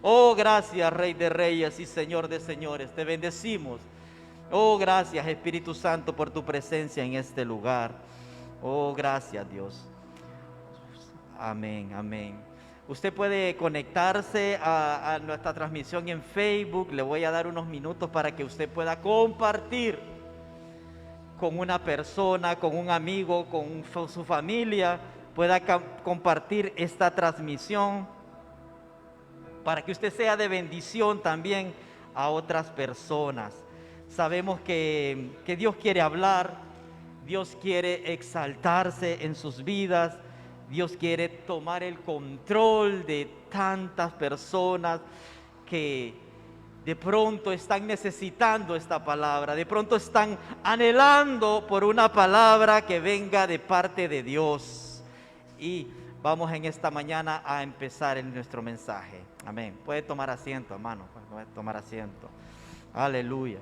Oh, gracias, Rey de Reyes y Señor de Señores. Te bendecimos. Oh, gracias, Espíritu Santo, por tu presencia en este lugar. Oh, gracias, Dios. Amén, amén. Usted puede conectarse a nuestra transmisión en Facebook. Le voy a dar unos minutos para que usted pueda compartir con una persona, con un amigo, con su familia. Pueda compartir esta transmisión para que usted sea de bendición también a otras personas. Sabemos que Dios quiere hablar, Dios quiere exaltarse en sus vidas, Dios quiere tomar el control de tantas personas que de pronto están necesitando esta palabra, de pronto están anhelando por una palabra que venga de parte de Dios. Y vamos en esta mañana a empezar en nuestro mensaje. Amén. Puede tomar asiento, hermano. Puede tomar asiento. Aleluya.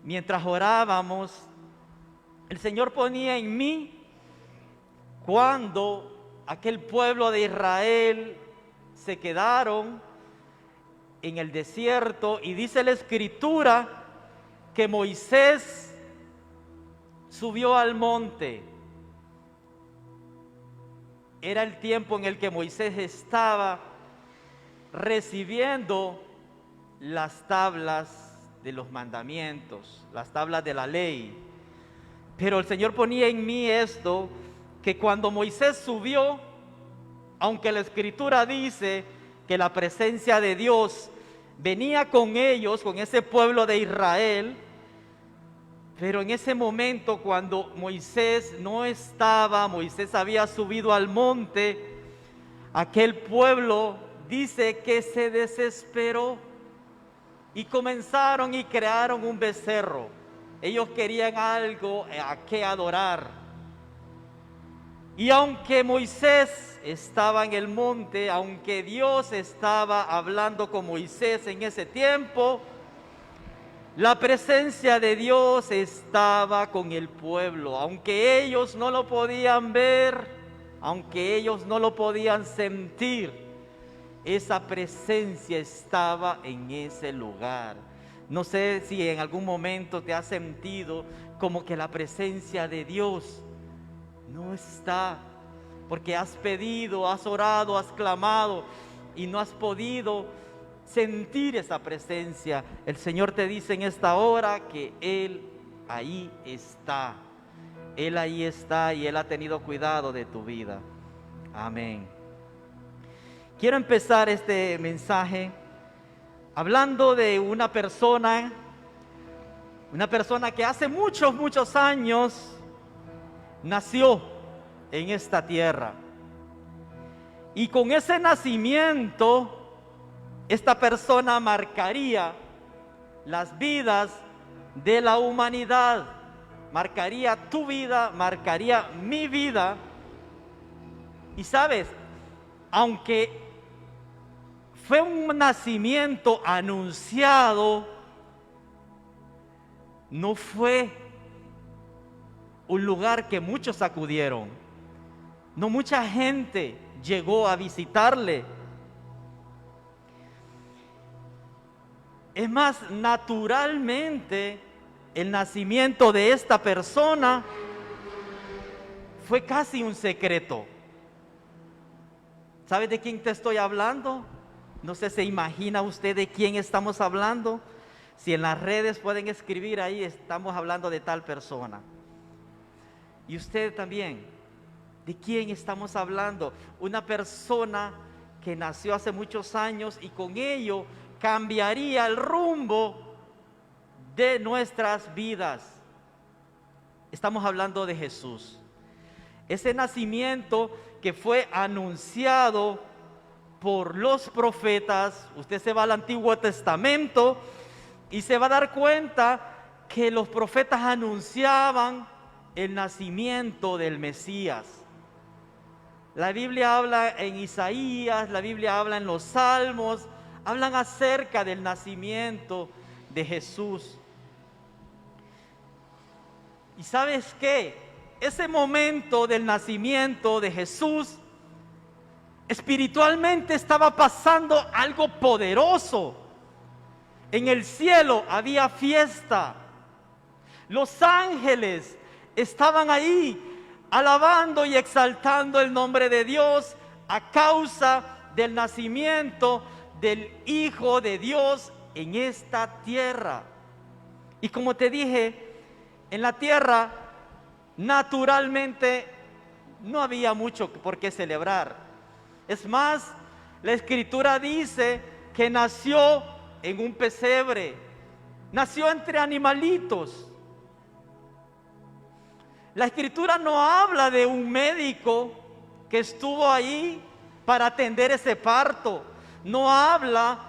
Mientras orábamos, el Señor ponía en mí cuando aquel pueblo de Israel se quedaron en el desierto, y dice la Escritura que Moisés subió al monte. Era el tiempo en el que Moisés estaba recibiendo las tablas de los mandamientos, las tablas de la ley. Pero el Señor ponía en mí esto, que cuando Moisés subió, aunque la Escritura dice que la presencia de Dios venía con ellos, con ese pueblo de Israel, pero en ese momento cuando Moisés no estaba, Moisés había subido al monte, aquel pueblo dice que se desesperó y comenzaron y crearon un becerro. Ellos querían algo a que adorar. Y aunque Moisés estaba en el monte, aunque Dios estaba hablando con Moisés en ese tiempo, la presencia de Dios estaba con el pueblo. Aunque ellos no lo podían ver, aunque ellos no lo podían sentir, esa presencia estaba en ese lugar. No sé si en algún momento te has sentido como que la presencia de Dios no está, porque has pedido, has orado, has clamado y no has podido sentir esa presencia. El Señor te dice en esta hora que Él ahí está. Él ahí está y Él ha tenido cuidado de tu vida. Amén. Quiero empezar este mensaje hablando de una persona que hace muchos años nació en esta tierra. Y con ese nacimiento, esta persona marcaría las vidas de la humanidad. Marcaría tu vida, marcaría mi vida. Y sabes, aunque fue un nacimiento anunciado, no fue un lugar que muchos acudieron. No mucha gente llegó a visitarle. Es más, naturalmente, el nacimiento de esta persona fue casi un secreto. ¿Sabes de quién te estoy hablando? No sé, ¿se imagina usted de quién estamos hablando? Si en las redes pueden escribir ahí, estamos hablando de tal persona. Y usted también, ¿de quién estamos hablando? Una persona que nació hace muchos años y con ello cambiaría el rumbo de nuestras vidas. Estamos hablando de Jesús. Ese nacimiento que fue anunciado por los profetas. Usted se va al Antiguo Testamento y se va a dar cuenta que los profetas anunciaban el nacimiento del Mesías. La Biblia habla en Isaías, la Biblia habla en los Salmos, hablan acerca del nacimiento de Jesús. ¿Y sabes qué? Ese momento del nacimiento de Jesús Espiritualmente estaba pasando algo poderoso. En el cielo había fiesta. Los ángeles estaban ahí alabando y exaltando el nombre de Dios a causa del nacimiento del Hijo de Dios en esta tierra. Y como te dije, en la tierra naturalmente no había mucho por qué celebrar. Es más, la Escritura dice que nació en un pesebre, nació entre animalitos. La Escritura no habla de un médico que estuvo ahí para atender ese parto. No habla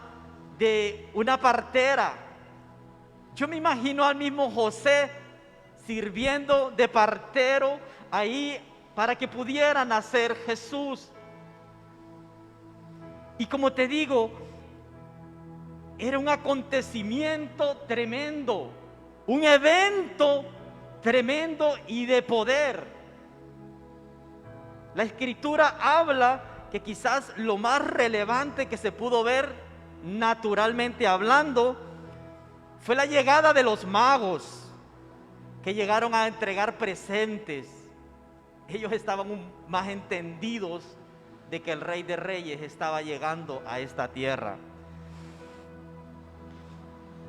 de una partera. Yo me imagino al mismo José sirviendo de partero ahí para que pudiera nacer Jesús. Y como te digo, era un acontecimiento tremendo, un evento tremendo y de poder. La Escritura habla que quizás lo más relevante que se pudo ver naturalmente hablando fue la llegada de los magos que llegaron a entregar presentes. Ellos estaban más entendidos de que el Rey de Reyes estaba llegando a esta tierra.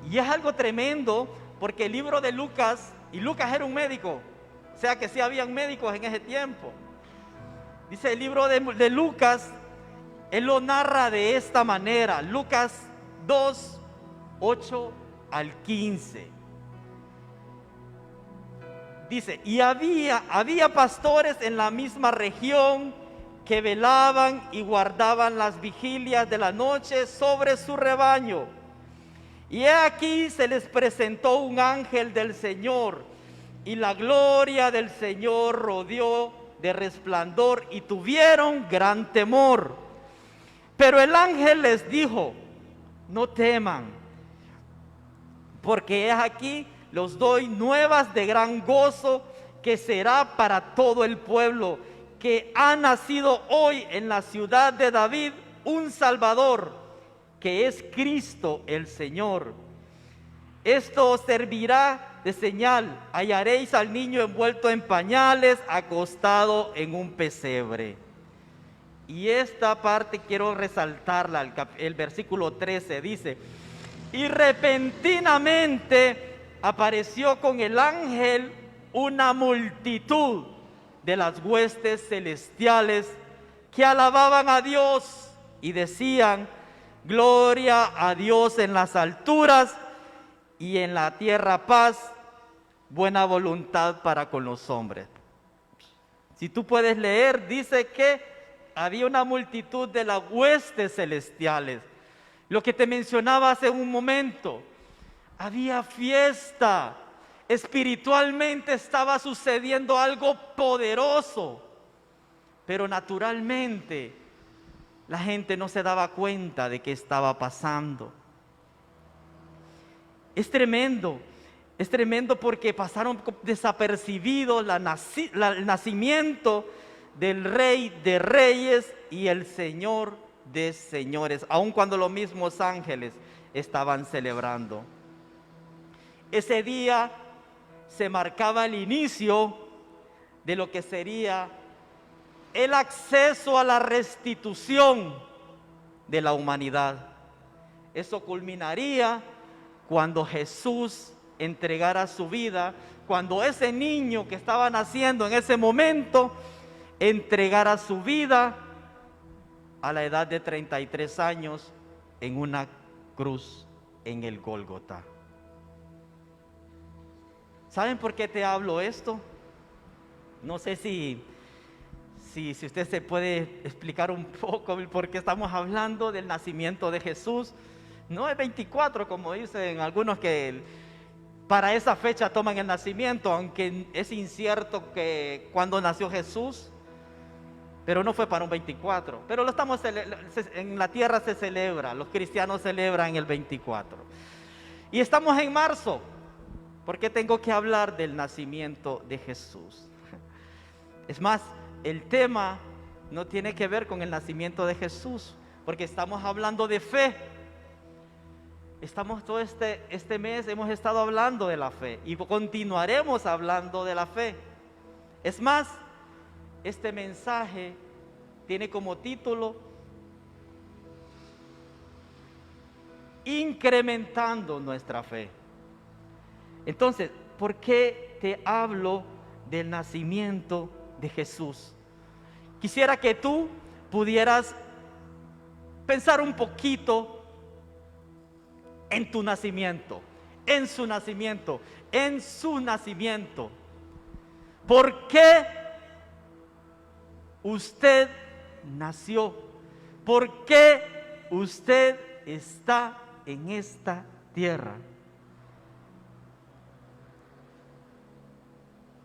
Y es algo tremendo porque el libro de Lucas, y Lucas era un médico, o sea que sí habían médicos en ese tiempo. Dice el libro de Lucas, él lo narra de esta manera, Lucas 2, 8 al 15. Dice, y había pastores en la misma región que velaban y guardaban las vigilias de la noche sobre su rebaño. Y he aquí se les presentó un ángel del Señor, y la gloria del Señor rodeó de resplandor, y tuvieron gran temor. Pero el ángel les dijo, no teman, porque es aquí los doy nuevas de gran gozo, que será para todo el pueblo, que ha nacido hoy en la ciudad de David un Salvador, que es Cristo el Señor. Esto os servirá de señal: hallaréis al niño envuelto en pañales, acostado en un pesebre. Y esta parte quiero resaltarla, el versículo 13 dice, y repentinamente apareció con el ángel una multitud de las huestes celestiales que alababan a Dios y decían, gloria a Dios en las alturas y en la tierra paz, buena voluntad para con los hombres. Si tú puedes leer, dice que había una multitud de las huestes celestiales. Lo que te mencionaba hace un momento, había fiesta. Espiritualmente estaba sucediendo algo poderoso, pero naturalmente la gente no se daba cuenta de qué estaba pasando. Es tremendo porque pasaron desapercibidos el nacimiento del Rey de Reyes y el Señor de Señores, aun cuando los mismos ángeles estaban celebrando. Ese día se marcaba el inicio de lo que sería el acceso a la restitución de la humanidad. Eso culminaría cuando Jesús entregara su vida, cuando ese niño que estaba naciendo en ese momento entregara su vida a la edad de 33 años en una cruz en el Gólgota. ¿Saben por qué te hablo esto? No sé si usted se puede explicar un poco el por qué estamos hablando del nacimiento de Jesús. No es 24, como dicen algunos que para esa fecha toman el nacimiento, aunque es incierto que cuando nació Jesús, pero no fue para un 24. Pero en la tierra se celebra, los cristianos celebran el 24. Y estamos en marzo. ¿Por qué tengo que hablar del nacimiento de Jesús? Es más, el tema no tiene que ver con el nacimiento de Jesús, porque estamos hablando de fe. Estamos todo este mes hemos estado hablando de la fe y continuaremos hablando de la fe. Es más, este mensaje tiene como título Incrementando nuestra fe. Entonces, ¿por qué te hablo del nacimiento de Jesús? Quisiera que tú pudieras pensar un poquito en tu nacimiento, en su nacimiento, en su nacimiento. ¿Por qué usted nació? ¿Por qué usted está en esta tierra?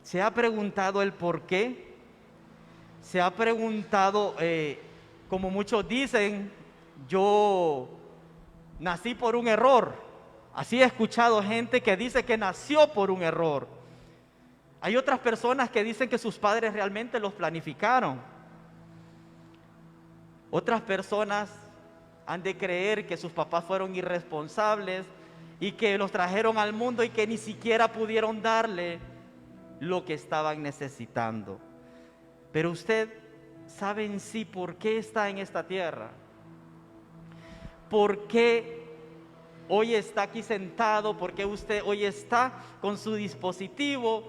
¿Se ha preguntado el por qué? ¿Se ha preguntado, como muchos dicen, yo nací por un error? Así he escuchado gente que dice que nació por un error. Hay otras personas que dicen que sus padres realmente los planificaron. Otras personas han de creer que sus papás fueron irresponsables y que los trajeron al mundo y que ni siquiera pudieron darle lo que estaban necesitando. Pero usted sabe en sí por qué está en esta tierra. ¿Por qué hoy está aquí sentado? ¿Por qué usted hoy está con su dispositivo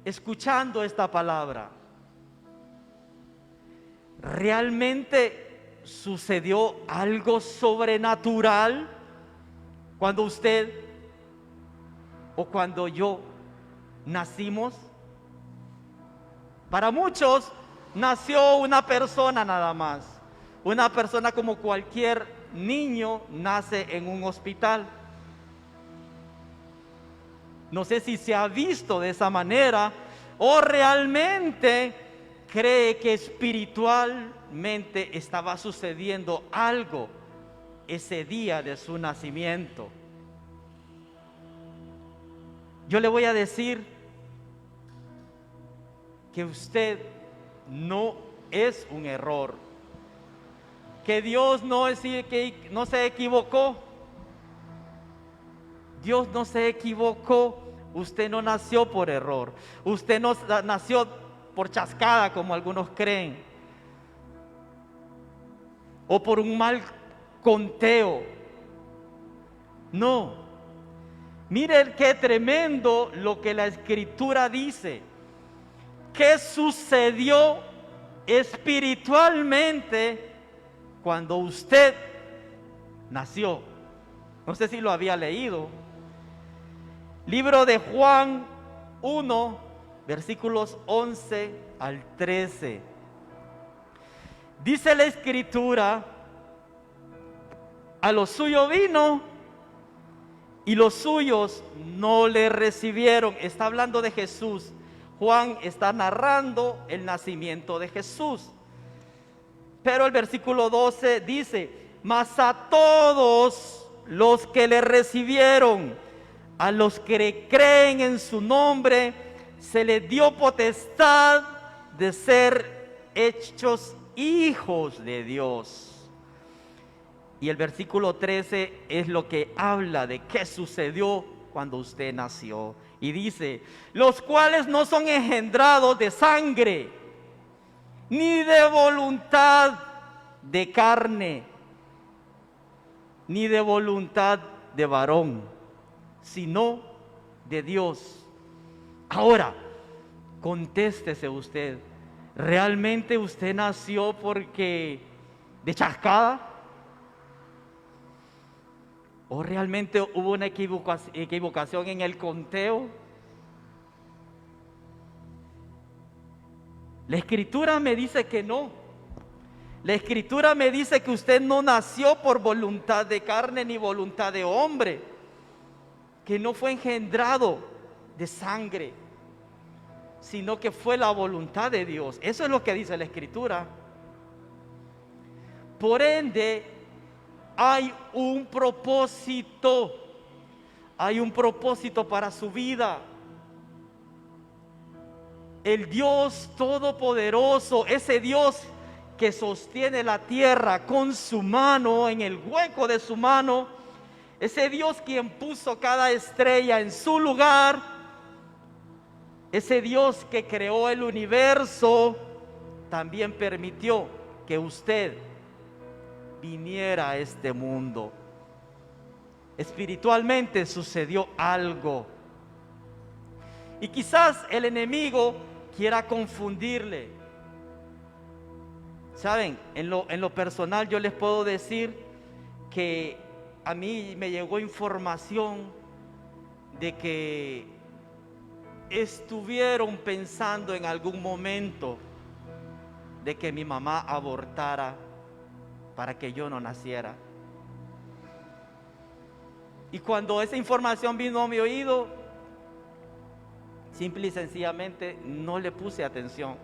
escuchando esta palabra? ¿Realmente sucedió algo sobrenatural cuando usted o cuando yo nacimos? Para muchos nació una persona nada más. Una persona como cualquier niño nace en un hospital. No sé si se ha visto de esa manera o realmente cree que espiritualmente estaba sucediendo algo ese día de su nacimiento. Yo le voy a decir que usted no es un error, que Dios no se equivocó. Dios no se equivocó. Usted no nació por error. Usted no nació por chascada, como algunos creen, o por un mal conteo. No. Miren qué tremendo lo que la Escritura dice. ¿Qué sucedió espiritualmente cuando usted nació? No sé si lo había leído. Libro de Juan 1, versículos 11 al 13. Dice la Escritura: a lo suyo vino y los suyos no le recibieron. Está hablando de Jesús. Juan está narrando el nacimiento de Jesús. Pero el versículo 12 dice: mas a todos los que le recibieron, a los que creen en su nombre, se les dio potestad de ser hechos hijos de Dios. Y el versículo 13 es lo que habla de qué sucedió cuando usted nació. Y dice: los cuales no son engendrados de sangre, ni de voluntad de carne, ni de voluntad de varón, sino de Dios. Ahora, contéstese usted: ¿realmente usted nació porque de chascada? ¿O realmente hubo una equivocación en el conteo? La Escritura me dice que no. La Escritura me dice que usted no nació por voluntad de carne ni voluntad de hombre, que no fue engendrado de sangre, sino que fue la voluntad de Dios. Eso es lo que dice la Escritura. Por ende, hay un propósito para su vida. El Dios todopoderoso, ese Dios que sostiene la tierra con su mano, en el hueco de su mano, ese Dios quien puso cada estrella en su lugar, ese Dios que creó el universo, también permitió que usted viniera a este mundo. Espiritualmente sucedió algo. Y quizás el enemigo quiera confundirle. Saben, en lo personal yo les puedo decir que a mí me llegó información de que estuvieron pensando en algún momento de que mi mamá abortara para que yo no naciera. Y cuando esa información vino a mi oído, simple y sencillamente no le puse atención.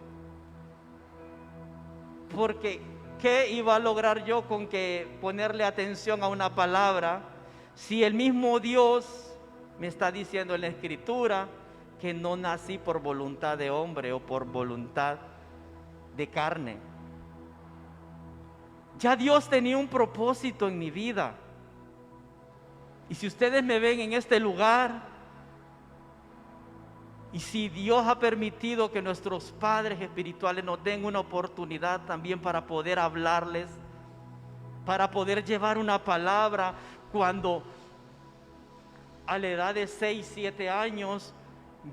Porque ¿qué iba a lograr yo con que ponerle atención a una palabra si el mismo Dios me está diciendo en la Escritura que no nací por voluntad de hombre o por voluntad de carne? Ya Dios tenía un propósito en mi vida. Y si ustedes me ven en este lugar, y si Dios ha permitido que nuestros padres espirituales nos den una oportunidad también para poder hablarles, para poder llevar una palabra, cuando a la edad de 6, 7 años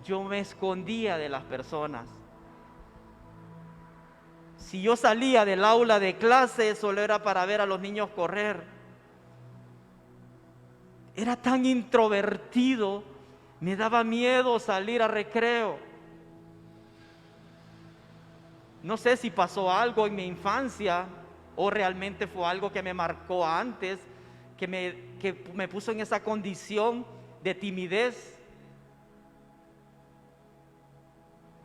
yo me escondía de las personas. Si yo salía del aula de clase, solo era para ver a los niños correr. Era tan introvertido, me daba miedo salir a recreo. No sé si pasó algo en mi infancia o realmente fue algo que me marcó antes, que me puso en esa condición de timidez.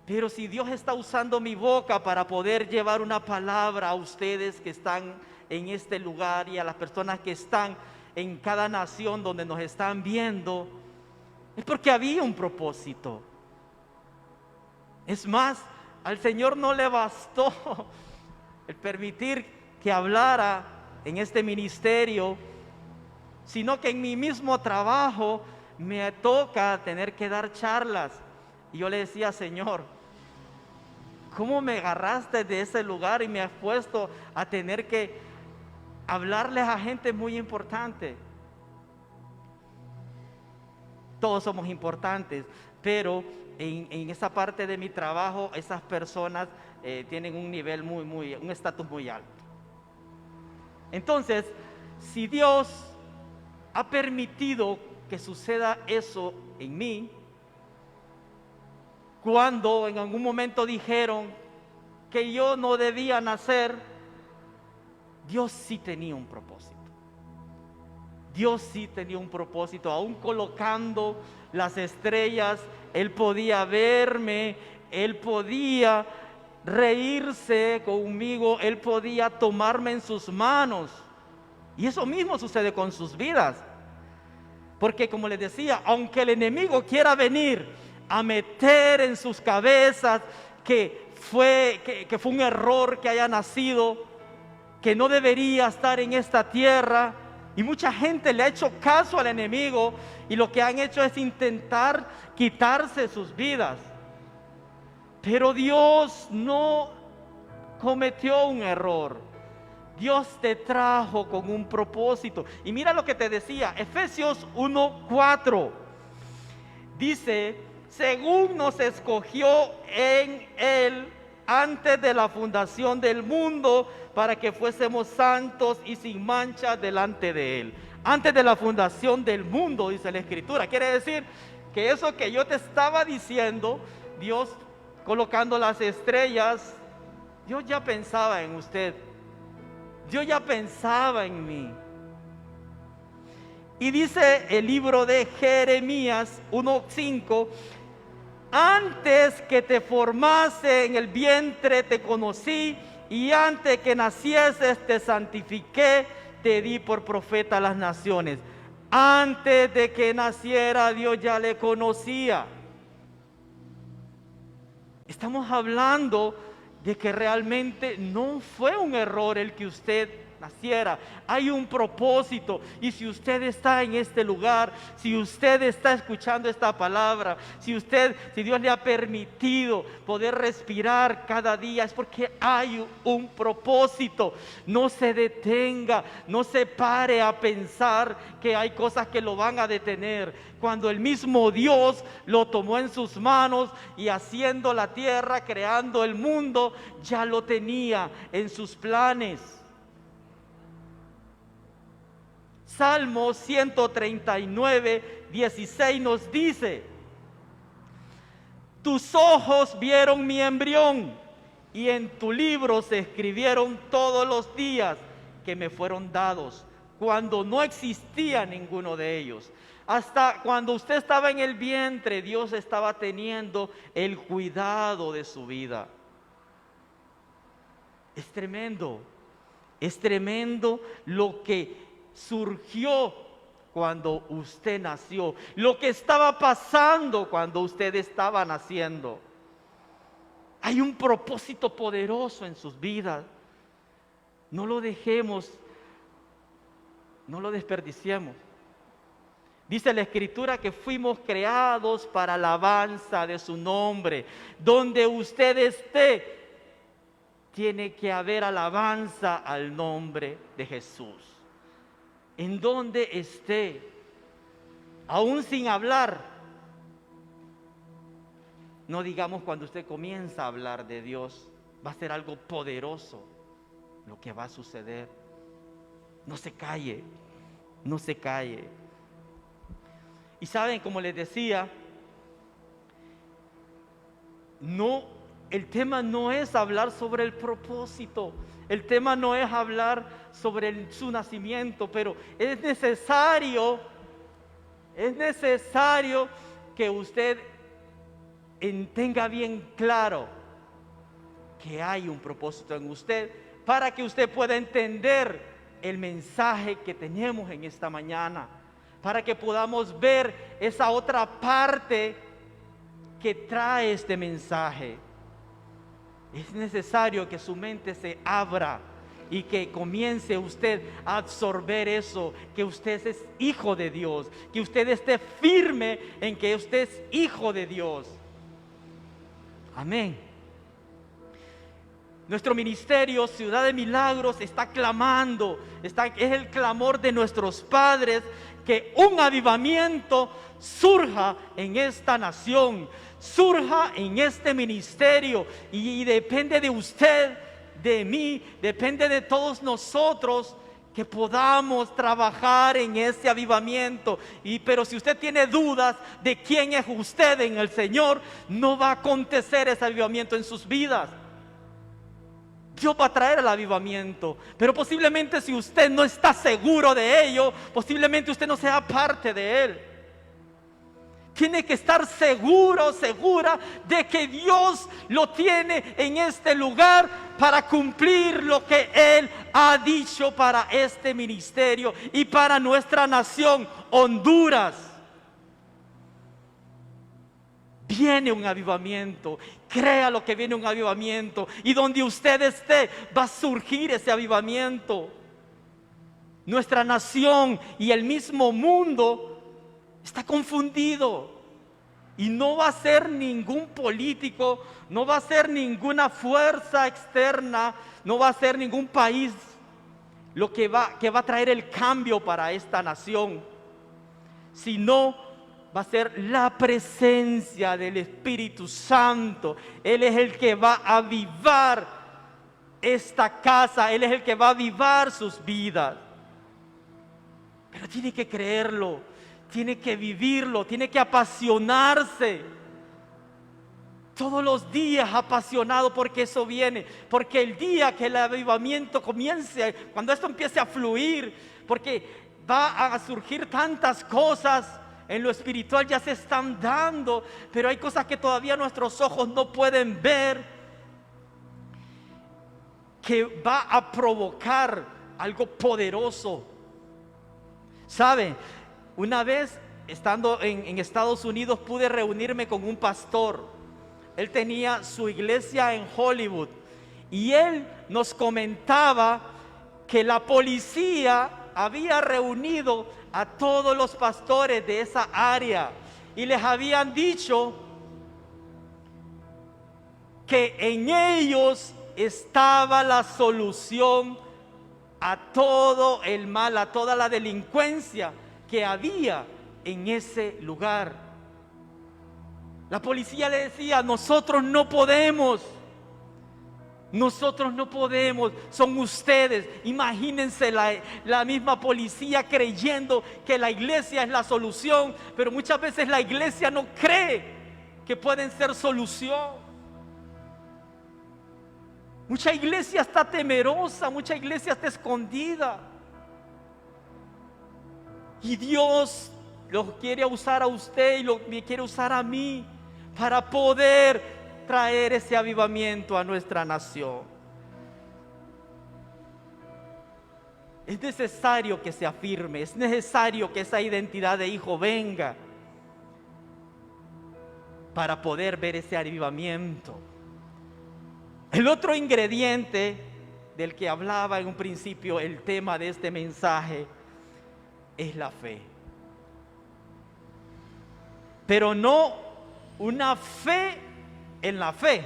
Pero si Dios está usando mi boca para poder llevar una palabra a ustedes que están en este lugar y a las personas que están en cada nación donde nos están viendo, es porque había un propósito. Es más, al Señor no le bastó el permitir que hablara en este ministerio, sino que en mi mismo trabajo me toca tener que dar charlas. Y yo le decía: Señor, ¿cómo me agarraste de ese lugar y me has puesto a tener que hablarles a gente muy importante? Todos somos importantes, pero en esa parte de mi trabajo, esas personas tienen un nivel un estatus muy alto. Entonces, si Dios ha permitido que suceda eso en mí, cuando en algún momento dijeron que yo no debía nacer, Dios sí tenía un propósito. Dios sí tenía un propósito. Aún colocando las estrellas, Él podía verme, Él podía reírse conmigo, Él podía tomarme en sus manos. Y eso mismo sucede con sus vidas. Porque como les decía, aunque el enemigo quiera venir a meter en sus cabezas que fue un error que haya nacido, que no debería estar en esta tierra, y mucha gente le ha hecho caso al enemigo y lo que han hecho es intentar quitarse sus vidas. Pero Dios no cometió un error. Dios te trajo con un propósito. Y mira lo que te decía, Efesios 1:4. Dice: según nos escogió en Él antes de la fundación del mundo, para que fuésemos santos y sin mancha delante de Él. Antes de la fundación del mundo, dice la Escritura. Quiere decir que eso que yo te estaba diciendo, Dios colocando las estrellas, Dios ya pensaba en usted. Dios ya pensaba en mí. Y dice el libro de Jeremías 1:5: antes que te formase en el vientre te conocí, y antes que nacieses te santifiqué, te di por profeta a las naciones. Antes de que naciera, Dios ya le conocía. Estamos hablando de que realmente no fue un error el que usted naciera. Hay un propósito, y si usted está en este lugar, si usted está escuchando esta palabra, si Dios le ha permitido poder respirar cada día, es porque hay un propósito. No se detenga, no se pare a pensar que hay cosas que lo van a detener, cuando el mismo Dios lo tomó en sus manos y haciendo la tierra, creando el mundo, ya lo tenía en sus planes. Salmo 139, 16 nos dice: tus ojos vieron mi embrión, y en tu libro se escribieron todos los días que me fueron dados, cuando no existía ninguno de ellos. Hasta cuando usted estaba en el vientre, Dios estaba teniendo el cuidado de su vida. Es tremendo lo que surgió cuando usted nació, lo que estaba pasando cuando usted estaba naciendo. Hay un propósito poderoso en sus vidas. No lo dejemos, no lo desperdiciemos. Dice la Escritura que fuimos creados para alabanza de su nombre. Donde usted esté, tiene que haber alabanza al nombre de Jesús. En donde esté, aún sin hablar, no digamos cuando usted comienza a hablar de Dios, va a ser algo poderoso lo que va a suceder. No se calle, no se calle. Y saben, como les decía, el tema no es hablar sobre el propósito, el tema no es hablar sobre su nacimiento, pero es necesario que usted tenga bien claro que hay un propósito en usted, para que usted pueda entender el mensaje que tenemos en esta mañana, para que podamos ver esa otra parte que trae este mensaje. Es necesario que su mente se abra y que comience usted a absorber eso, que usted es hijo de Dios, que usted esté firme en que usted es hijo de Dios. Amén. Nuestro ministerio, Ciudad de Milagros, está clamando, es el clamor de nuestros padres, que un avivamiento surja en esta nación, surja en este ministerio, y depende de usted, de mí, depende de todos nosotros, que podamos trabajar en ese avivamiento. Pero si usted tiene dudas de quién es usted en el Señor, no va a acontecer ese avivamiento en sus vidas. Dios va a traer el avivamiento, pero posiblemente si usted no está seguro de ello, posiblemente usted no sea parte de él. Tiene que estar seguro, segura de que Dios lo tiene en este lugar para cumplir lo que Él ha dicho para este ministerio y para nuestra nación, Honduras. Viene un avivamiento, créalo que viene un avivamiento, y donde usted esté va a surgir ese avivamiento. Nuestra nación y el mismo mundo está confundido, y no va a ser ningún político, no va a ser ninguna fuerza externa, no va a ser ningún país lo que va a traer el cambio para esta nación, sino va a ser la presencia del Espíritu Santo. Él es el que va a avivar esta casa, Él es el que va a avivar sus vidas. Pero tiene que creerlo, tiene que vivirlo, tiene que apasionarse. Todos los días apasionado, porque eso viene. Porque el día que el avivamiento comience, cuando esto empiece a fluir, porque va a surgir tantas cosas en lo espiritual, ya se están dando, pero hay cosas que todavía nuestros ojos no pueden ver, que va a provocar algo poderoso. ¿Sabe? Una vez, estando en Estados Unidos, pude reunirme con un pastor. Él tenía su iglesia en Hollywood, Y él nos comentaba que la policía había reunido a todos los pastores de esa área y les habían dicho que en ellos estaba la solución a todo el mal, a toda la delincuencia que había en ese lugar. La policía le decía: nosotros no podemos, son ustedes. Imagínense la misma policía creyendo que la iglesia es la solución, pero muchas veces la iglesia no cree que pueden ser solución. Mucha iglesia está temerosa, mucha iglesia está escondida. Y Dios lo quiere usar a usted y me quiere usar a mí para poder traer ese avivamiento a nuestra nación. Es necesario que se afirme, es necesario que esa identidad de hijo venga para poder ver ese avivamiento. El otro ingrediente del que hablaba en un principio el tema de este mensaje es la fe. Pero no una fe en la fe,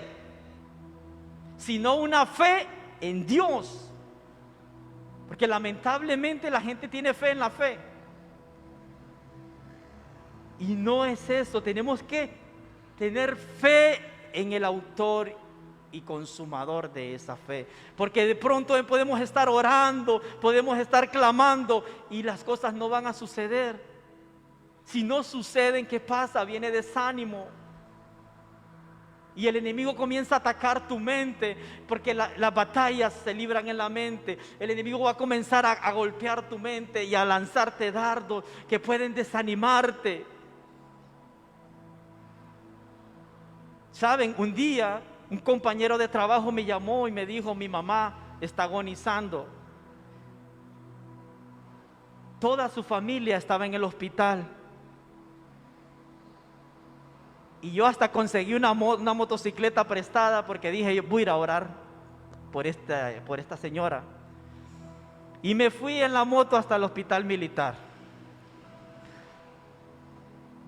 sino una fe en Dios. Porque lamentablemente la gente tiene fe en la fe. Y no es eso, tenemos que tener fe en el autor y consumador de esa fe, porque de pronto podemos estar orando, podemos estar clamando y las cosas no van a suceder. Si no suceden, ¿qué pasa? Viene desánimo y el enemigo comienza a atacar tu mente, porque las batallas se libran en la mente. El enemigo va a comenzar a golpear tu mente y a lanzarte dardos que pueden desanimarte. Saben, un día un compañero de trabajo me llamó y me dijo: mi mamá está agonizando. Toda su familia estaba en el hospital. Y yo hasta conseguí una motocicleta prestada, porque dije: yo voy a ir a orar por esta señora. Y me fui en la moto hasta el hospital militar.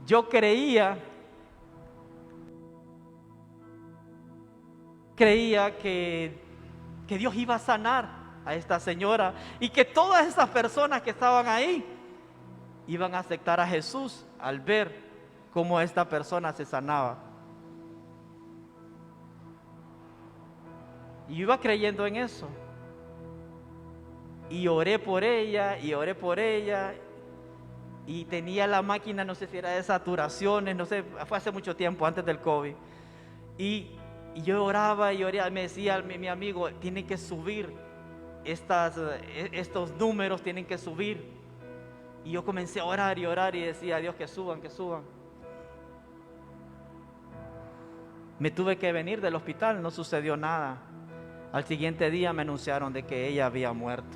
Yo creía que Dios iba a sanar a esta señora y que todas esas personas que estaban ahí iban a aceptar a Jesús al ver cómo esta persona se sanaba. Y yo iba creyendo en eso. Y oré por ella, y tenía la máquina, no sé si era de saturaciones, no sé, fue hace mucho tiempo, antes del COVID. Y yo oraba y oraba, me decía mi amigo: tienen que subir estos números, tienen que subir. Y yo comencé a orar y decía a Dios: que suban. Me tuve que venir del hospital, no sucedió nada. Al siguiente día me anunciaron de que ella había muerto.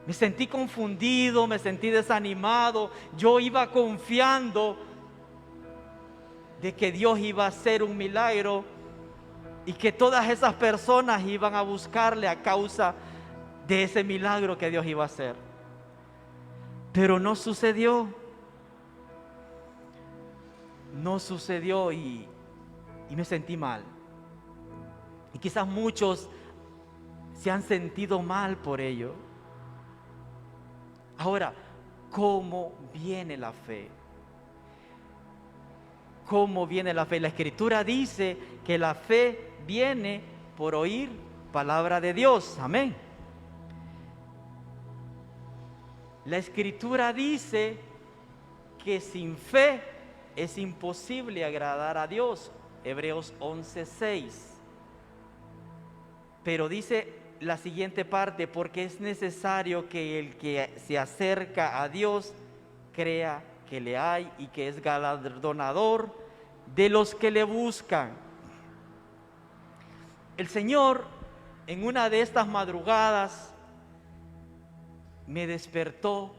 Me sentí confundido, me sentí desanimado. Yo iba confiando de que Dios iba a hacer un milagro y que todas esas personas iban a buscarle a causa de ese milagro que Dios iba a hacer. Pero no sucedió. Y me sentí mal. Y quizás muchos se han sentido mal por ello. Ahora, ¿cómo viene la fe? ¿Cómo viene la fe? La Escritura dice que la fe viene por oír palabra de Dios. Amén. La Escritura dice que sin fe es imposible agradar a Dios. Hebreos 11:6. Pero dice la siguiente parte: porque es necesario que el que se acerca a Dios crea que le hay y que es galardonador de los que le buscan. El Señor, en una de estas madrugadas, me despertó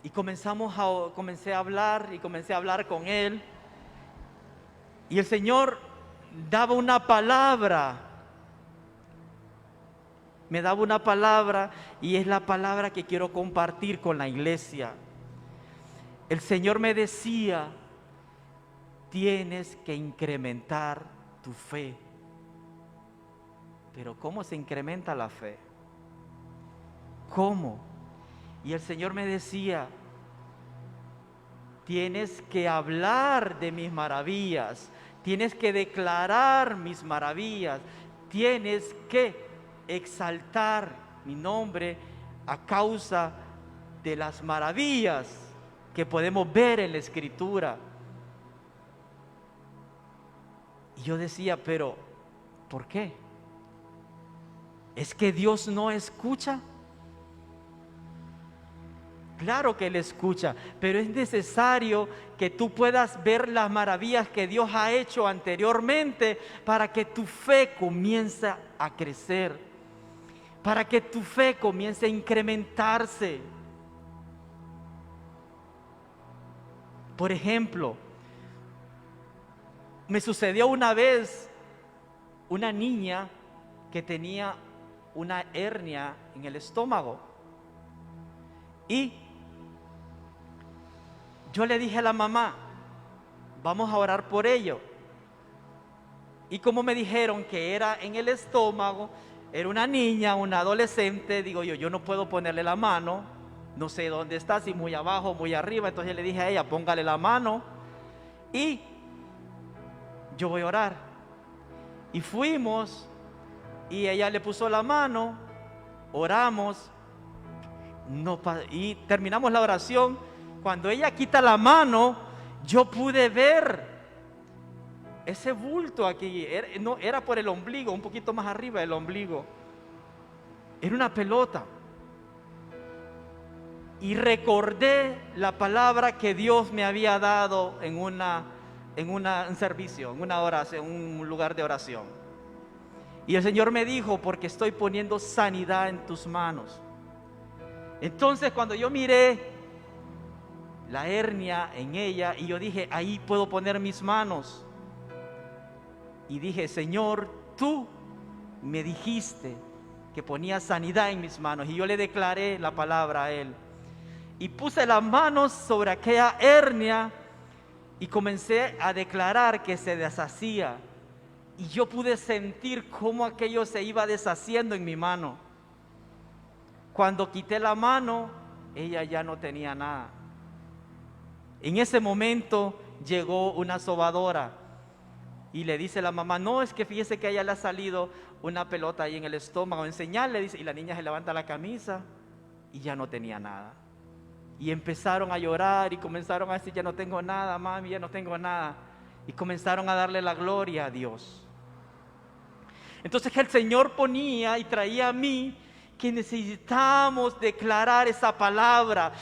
y comencé a hablar con Él. Y el Señor daba una palabra. Me daba una palabra y es la palabra que quiero compartir con la iglesia. El Señor me decía: tienes que incrementar tu fe. Pero ¿cómo se incrementa la fe? ¿Cómo? Y el Señor me decía: tienes que hablar de mis maravillas, tienes que declarar mis maravillas, tienes que exaltar mi nombre a causa de las maravillas que podemos ver en la Escritura. Y yo decía: pero ¿por qué? ¿Es que Dios no escucha? Claro que Él escucha, pero es necesario que tú puedas ver las maravillas que Dios ha hecho anteriormente para que tu fe comience a crecer, para que tu fe comience a incrementarse. Por ejemplo, me sucedió una vez una niña que tenía una hernia en el estómago y yo le dije a la mamá: vamos a orar por ello. Y como me dijeron que era en el estómago, era una niña, una adolescente, digo yo no puedo ponerle la mano, no sé dónde está, si muy abajo, muy arriba. Entonces le dije a ella: póngale la mano y yo voy a orar. Y fuimos y ella le puso la mano, oramos y terminamos la oración. Cuando ella quita la mano, yo pude ver ese bulto aquí. No, era por el ombligo, un poquito más arriba del ombligo. Era una pelota. Y recordé la palabra que Dios me había dado en un servicio, en una oración, en un lugar de oración. Y el Señor me dijo: porque estoy poniendo sanidad en tus manos. Entonces cuando yo miré la hernia en ella, y yo dije: ahí puedo poner mis manos. Y dije: Señor, tú me dijiste que ponía sanidad en mis manos. Y yo le declaré la palabra a Él. Y puse las manos sobre aquella hernia y comencé a declarar que se deshacía. Y yo pude sentir cómo aquello se iba deshaciendo en mi mano. Cuando quité la mano, ella ya no tenía nada. En ese momento llegó una sobadora y le dice la mamá: no, es que fíjese que a ella le ha salido una pelota ahí en el estómago, enseñarle, dice. Y la niña se levanta la camisa y ya no tenía nada. Y empezaron a llorar y comenzaron a decir: ya no tengo nada, mami, ya no tengo nada. Y comenzaron a darle la gloria a Dios. Entonces el Señor ponía y traía a mí que necesitamos declarar esa palabra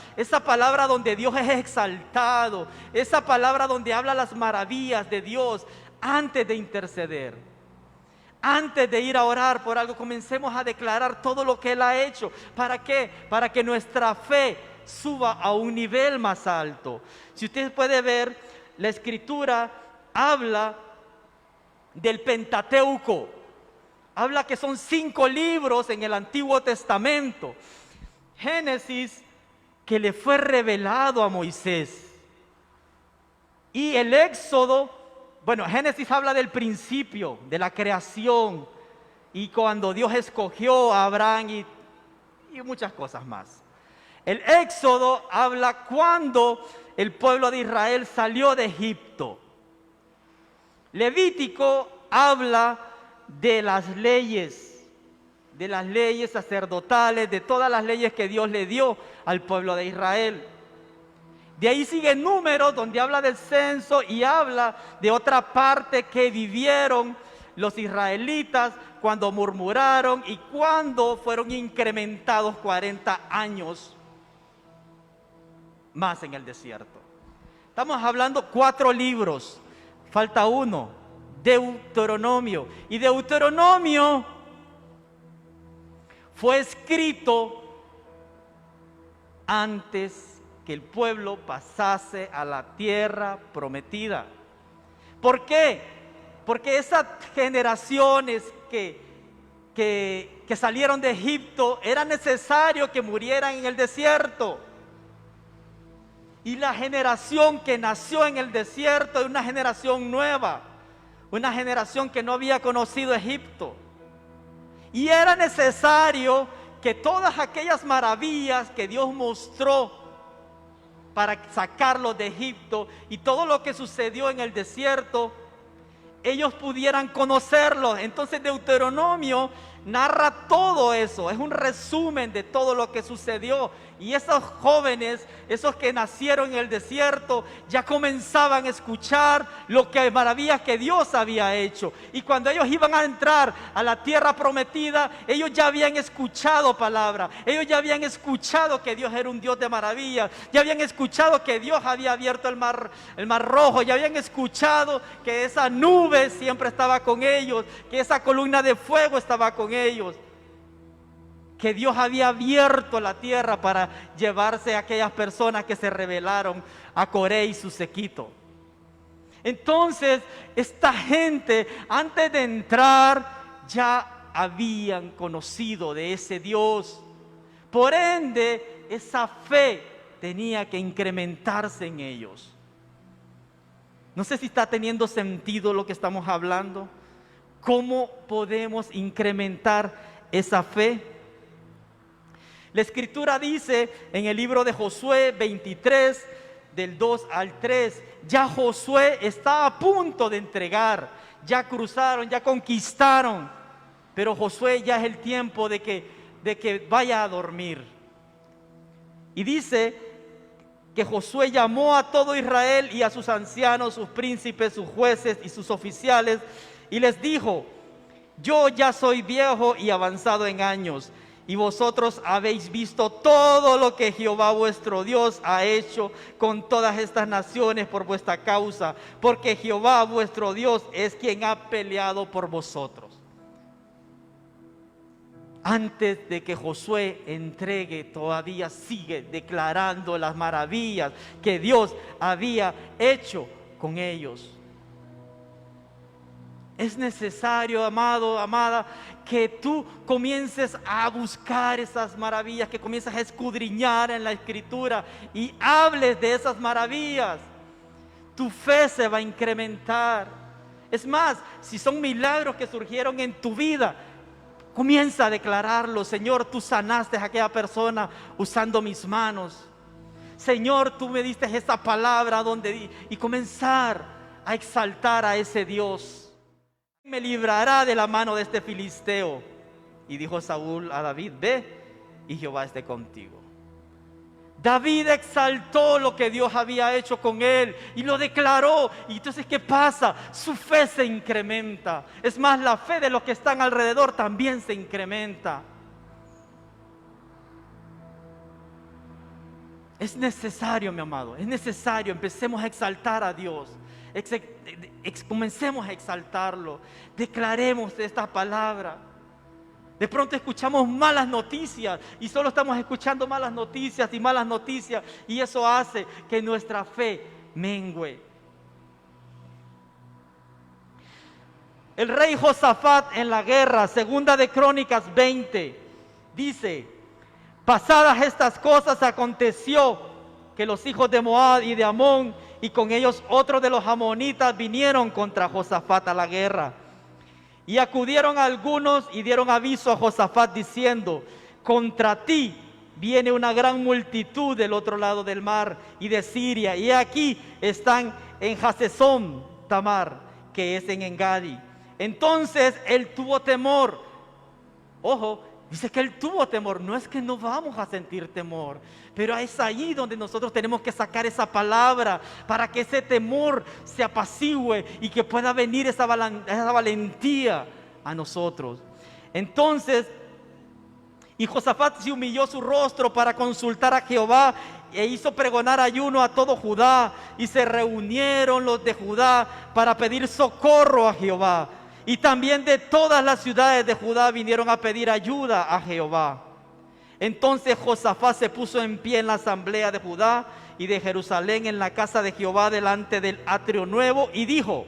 donde Dios es exaltado, esa palabra donde habla las maravillas de Dios. Antes de interceder, antes de ir a orar por algo, comencemos a declarar todo lo que Él ha hecho. ¿Para qué? Para que nuestra fe suba a un nivel más alto. Si usted puede ver, la Escritura habla del Pentateuco. Habla que son 5 libros en el Antiguo Testamento. Génesis, que le fue revelado a Moisés. Y el Éxodo, bueno, Génesis habla del principio, de la creación. Y cuando Dios escogió a Abraham y muchas cosas más. El Éxodo habla cuando el pueblo de Israel salió de Egipto. Levítico habla de las leyes sacerdotales, de todas las leyes que Dios le dio al pueblo de Israel. De ahí sigue Números, donde habla del censo y habla de otra parte que vivieron los israelitas cuando murmuraron y cuando fueron incrementados 40 años más en el desierto. Estamos hablando 4 libros, falta uno, Deuteronomio. Y Deuteronomio fue escrito antes que el pueblo pasase a la tierra prometida. ¿Por qué? porque esas generaciones que salieron de Egipto, era necesario que murieran en el desierto. Y la generación que nació en el desierto es una generación nueva, una generación que no había conocido Egipto. Y era necesario que todas aquellas maravillas que Dios mostró para sacarlos de Egipto y todo lo que sucedió en el desierto, ellos pudieran conocerlo. Entonces Deuteronomio narra todo eso, es un resumen de todo lo que sucedió. Y esos jóvenes, esos que nacieron en el desierto, ya comenzaban a escuchar lo que maravillas que Dios había hecho. Y cuando ellos iban a entrar a la tierra prometida, ellos ya habían escuchado palabra, ellos ya habían escuchado que Dios era un Dios de maravillas, ya habían escuchado que Dios había abierto el mar rojo, ya habían escuchado que esa nube siempre estaba con ellos, que esa columna de fuego estaba con ellos, que Dios había abierto la tierra para llevarse a aquellas personas que se rebelaron a Coré y su séquito. Entonces, esta gente, antes de entrar, ya habían conocido de ese Dios. Por ende, esa fe tenía que incrementarse en ellos. No sé si está teniendo sentido lo que estamos hablando. ¿Cómo podemos incrementar esa fe? La Escritura dice en el libro de Josué 23, del 2 al 3, ya Josué está a punto de entregar, ya cruzaron, ya conquistaron, pero Josué ya es el tiempo de que vaya a dormir. Y dice que Josué llamó a todo Israel y a sus ancianos, sus príncipes, sus jueces y sus oficiales, y les dijo: yo ya soy viejo y avanzado en años, y vosotros habéis visto todo lo que Jehová vuestro Dios ha hecho con todas estas naciones por vuestra causa, porque Jehová vuestro Dios es quien ha peleado por vosotros. Antes de que Josué entregue, todavía sigue declarando las maravillas que Dios había hecho con ellos. Es necesario, amado, amada, que tú comiences a buscar esas maravillas, que comiences a escudriñar en la Escritura y hables de esas maravillas. Tu fe se va a incrementar. Es más, si son milagros que surgieron en tu vida, comienza a declararlo. Señor, tú sanaste a aquella persona usando mis manos. Señor, tú me diste esa palabra y comenzar a exaltar a ese Dios. Me librará de la mano de este filisteo. Y dijo Saúl a David: ve, y Jehová esté contigo. David exaltó lo que Dios había hecho con él y lo declaró. Y entonces, ¿qué pasa? Su fe se incrementa. Es más, la fe de los que están alrededor también se incrementa. Es necesario, mi amado, es necesario. Empecemos a exaltar a Dios. Comencemos a exaltarlo. Declaremos esta palabra. De pronto escuchamos malas noticias y solo estamos escuchando malas noticias, y eso hace que nuestra fe mengüe. El rey Josafat en la guerra, segunda de Crónicas 20, dice: pasadas estas cosas aconteció que los hijos de Moab y de Amón, y con ellos otros de los amonitas, vinieron contra Josafat a la guerra. Y acudieron algunos y dieron aviso a Josafat diciendo: contra ti viene una gran multitud del otro lado del mar y de Siria, y aquí están en Hasezón Tamar, que es en Engadi. Entonces él tuvo temor. Ojo, dice que él tuvo temor. No es que no vamos a sentir temor, pero es ahí donde nosotros tenemos que sacar esa palabra para que ese temor se apacigüe y que pueda venir esa valentía a nosotros. Entonces, y Josafat se humilló su rostro para consultar a Jehová e hizo pregonar ayuno a todo Judá, y se reunieron los de Judá para pedir socorro a Jehová. Y también de todas las ciudades de Judá vinieron a pedir ayuda a Jehová. Entonces Josafat se puso en pie en la asamblea de Judá y de Jerusalén, en la casa de Jehová, delante del atrio nuevo, y dijo: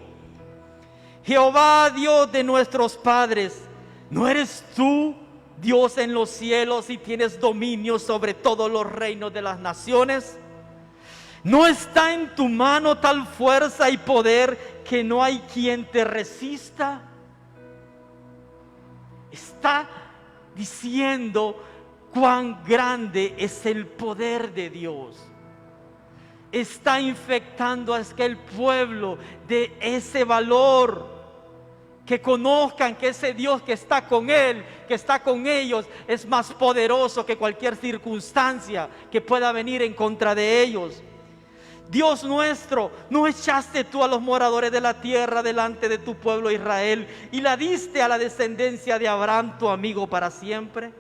Jehová, Dios de nuestros padres, ¿no eres tú Dios en los cielos y tienes dominio sobre todos los reinos de las naciones? ¿No está en tu mano tal fuerza y poder que no hay quien te resista? Está diciendo cuán grande es el poder de Dios. Está infectando a aquel pueblo de ese valor, que conozcan que ese Dios que está con él, que está con ellos, es más poderoso que cualquier circunstancia que pueda venir en contra de ellos. Dios nuestro, ¿no echaste tú a los moradores de la tierra delante de tu pueblo Israel y la diste a la descendencia de Abraham, tu amigo, para siempre?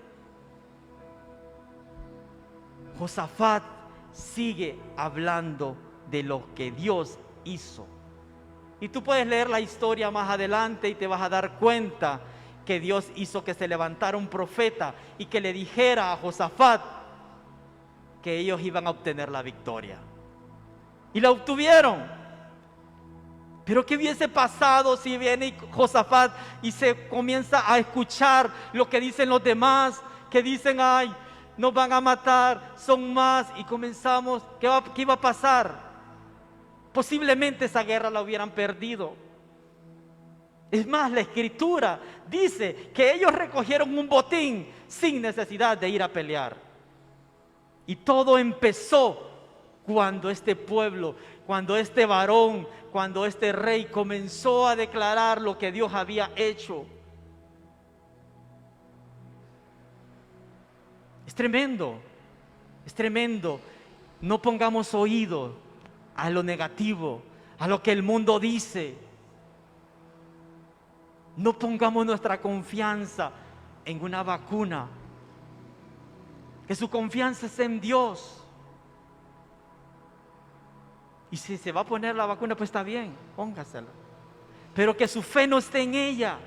Josafat sigue hablando de lo que Dios hizo. Y tú puedes leer la historia más adelante y te vas a dar cuenta que Dios hizo que se levantara un profeta y que le dijera a Josafat que ellos iban a obtener la victoria. Y la obtuvieron. Pero ¿qué hubiese pasado si viene Josafat y se comienza a escuchar lo que dicen los demás? Que dicen, ay, nos van a matar, son más. Y comenzamos, ¿qué iba a pasar? Posiblemente esa guerra la hubieran perdido. Es más, la escritura dice que ellos recogieron un botín sin necesidad de ir a pelear. Y todo empezó cuando este pueblo, cuando este varón, cuando este rey comenzó a declarar lo que Dios había hecho. Es tremendo, es tremendo. No pongamos oído a lo negativo, a lo que el mundo dice. No pongamos nuestra confianza en una vacuna. Que su confianza es en Dios. Y si se va a poner la vacuna, pues está bien, póngasela. Pero que su fe no esté en ella,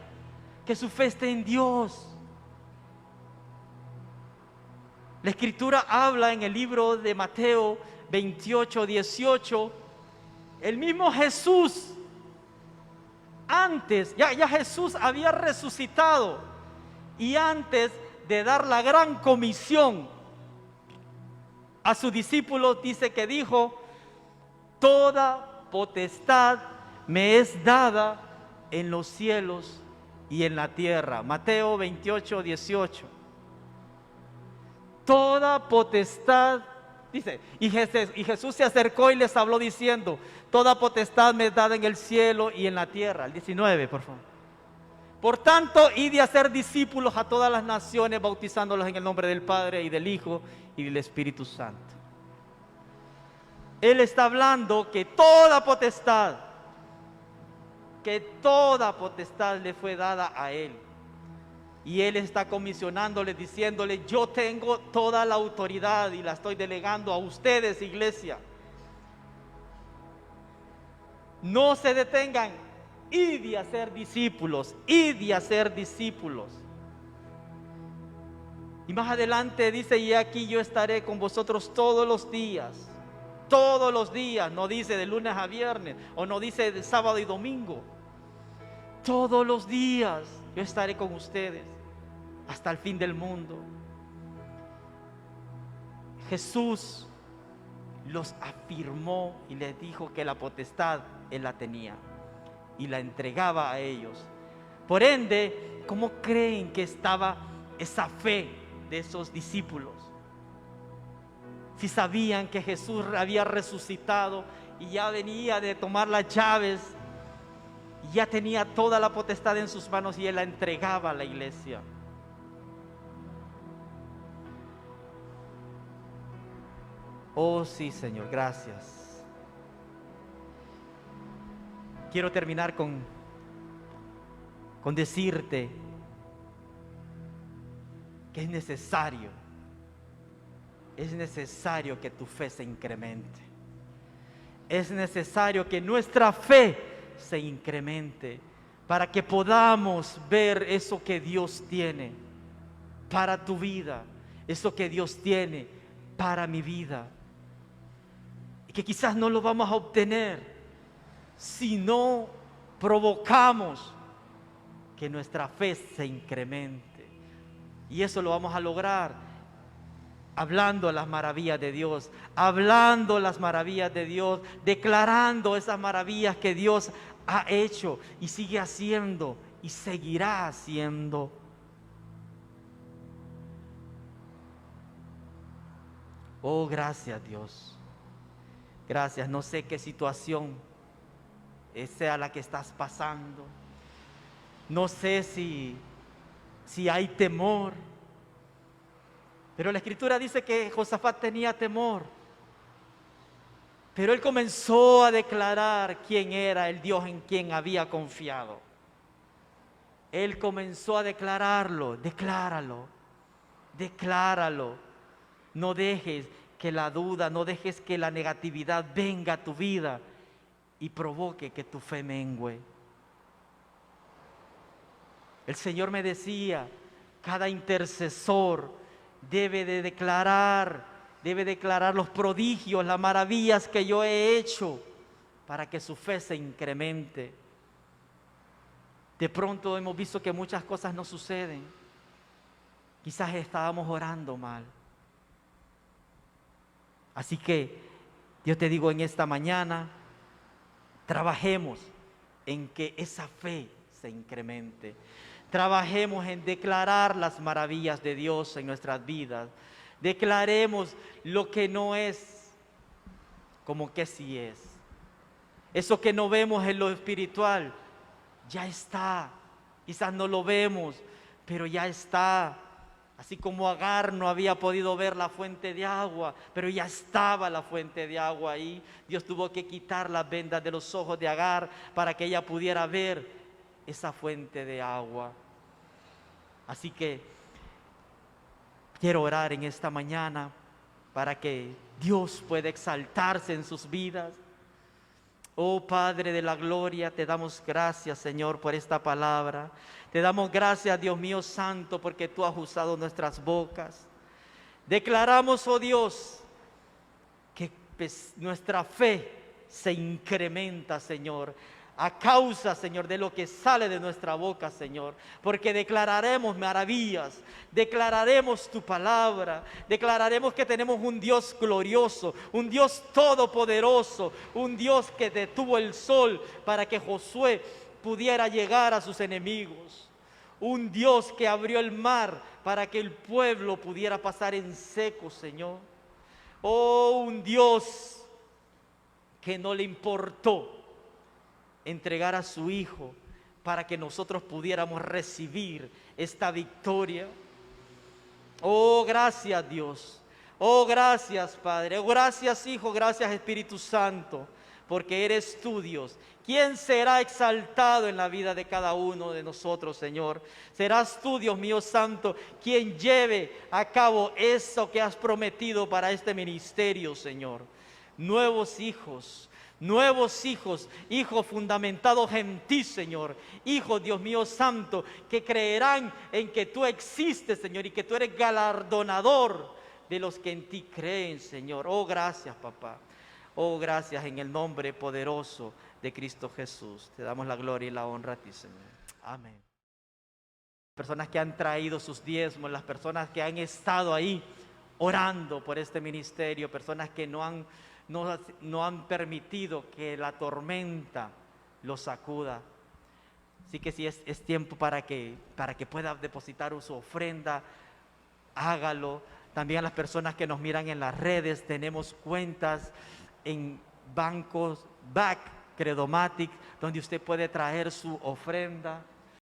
que su fe esté en Dios. La escritura habla en el libro de Mateo 28, 18, el mismo Jesús, antes, ya Jesús había resucitado, y antes de dar la gran comisión a sus discípulos, dice que dijo: toda potestad me es dada en los cielos y en la tierra. Mateo 28, 18. Toda potestad, dice, y Jesús se acercó y les habló diciendo: toda potestad me es dada en el cielo y en la tierra. El 19, por favor. Por tanto, id y hacer discípulos a todas las naciones, bautizándolos en el nombre del Padre y del Hijo y del Espíritu Santo. Él está hablando que toda potestad le fue dada a Él. Y Él está comisionándole, diciéndole: yo tengo toda la autoridad y la estoy delegando a ustedes, iglesia. No se detengan, id y hacer discípulos, id y hacer discípulos. Y más adelante dice: y aquí yo estaré con vosotros todos los días. Todos los días, no dice de lunes a viernes, o no dice de sábado y domingo. Todos los días yo estaré con ustedes hasta el fin del mundo. Jesús los afirmó y les dijo que la potestad Él la tenía y la entregaba a ellos. Por ende, ¿cómo creen que estaba esa fe de esos discípulos? Si sabían que Jesús había resucitado y ya venía de tomar las llaves, y ya tenía toda la potestad en sus manos y Él la entregaba a la iglesia. Oh sí, Señor, gracias. Quiero terminar con decirte que es necesario que tu fe se incremente. Es necesario que nuestra fe se incremente para que podamos ver eso que Dios tiene para tu vida, eso que Dios tiene para mi vida, y que quizás no lo vamos a obtener si no provocamos que nuestra fe se incremente. Y eso lo vamos a lograr hablando las maravillas de Dios, hablando las maravillas de Dios, declarando esas maravillas que Dios ha hecho y sigue haciendo y seguirá haciendo. Oh, gracias Dios. Gracias. No sé qué situación sea la que estás pasando. No sé si hay temor. Pero la Escritura dice que Josafat tenía temor. Pero él comenzó a declarar quién era el Dios en quien había confiado. Él comenzó a declararlo. Decláralo. Decláralo. No dejes que la duda, no dejes que la negatividad venga a tu vida y provoque que tu fe mengüe. El Señor me decía, cada intercesor debe declarar los prodigios, las maravillas que yo he hecho para que su fe se incremente. De pronto hemos visto que muchas cosas no suceden. Quizás estábamos orando mal. Así que yo te digo en esta mañana, trabajemos en que esa fe se incremente. Trabajemos en declarar las maravillas de Dios en nuestras vidas. Declaremos lo que no es, como que sí es. Eso que no vemos en lo espiritual, ya está. Quizás no lo vemos, pero ya está. Así como Agar no había podido ver la fuente de agua, pero ya estaba la fuente de agua ahí. Dios tuvo que quitar las vendas de los ojos de Agar para que ella pudiera ver esa fuente de agua. Así que quiero orar en esta mañana para que Dios pueda exaltarse en sus vidas. Oh Padre de la gloria, te damos gracias, Señor, por esta palabra. Te damos gracias, Dios mío santo, porque tú has usado nuestras bocas. Declaramos, oh Dios, que nuestra fe se incrementa, Señor, a causa, Señor, de lo que sale de nuestra boca, Señor, porque declararemos maravillas, declararemos tu palabra, declararemos que tenemos un Dios glorioso, un Dios todopoderoso, un Dios que detuvo el sol para que Josué pudiera llegar a sus enemigos, un Dios que abrió el mar para que el pueblo pudiera pasar en seco, Señor. Oh, un Dios que no le importó entregar a su Hijo para que nosotros pudiéramos recibir esta victoria. Oh, gracias Dios. Oh, gracias Padre. Oh, gracias Hijo. Gracias Espíritu Santo. Porque eres tú, Dios. ¿Quién será exaltado en la vida de cada uno de nosotros, Señor? Serás tú, Dios mío santo, quien lleve a cabo eso que has prometido para este ministerio, Señor. Nuevos hijos, hijos fundamentados en ti, Señor. Hijos, Dios mío santo, que creerán en que tú existes, Señor, y que tú eres galardonador de los que en ti creen, Señor. Oh, gracias, papá. Oh, gracias en el nombre poderoso de Cristo Jesús. Te damos la gloria y la honra a ti, Señor. Amén. Personas que han traído sus diezmos, las personas que han estado ahí orando por este ministerio, personas que no han permitido que la tormenta los sacuda. Así que si es tiempo para que pueda depositar su ofrenda, hágalo. También a las personas que nos miran en las redes, tenemos cuentas en bancos, Credomatic, donde usted puede traer su ofrenda.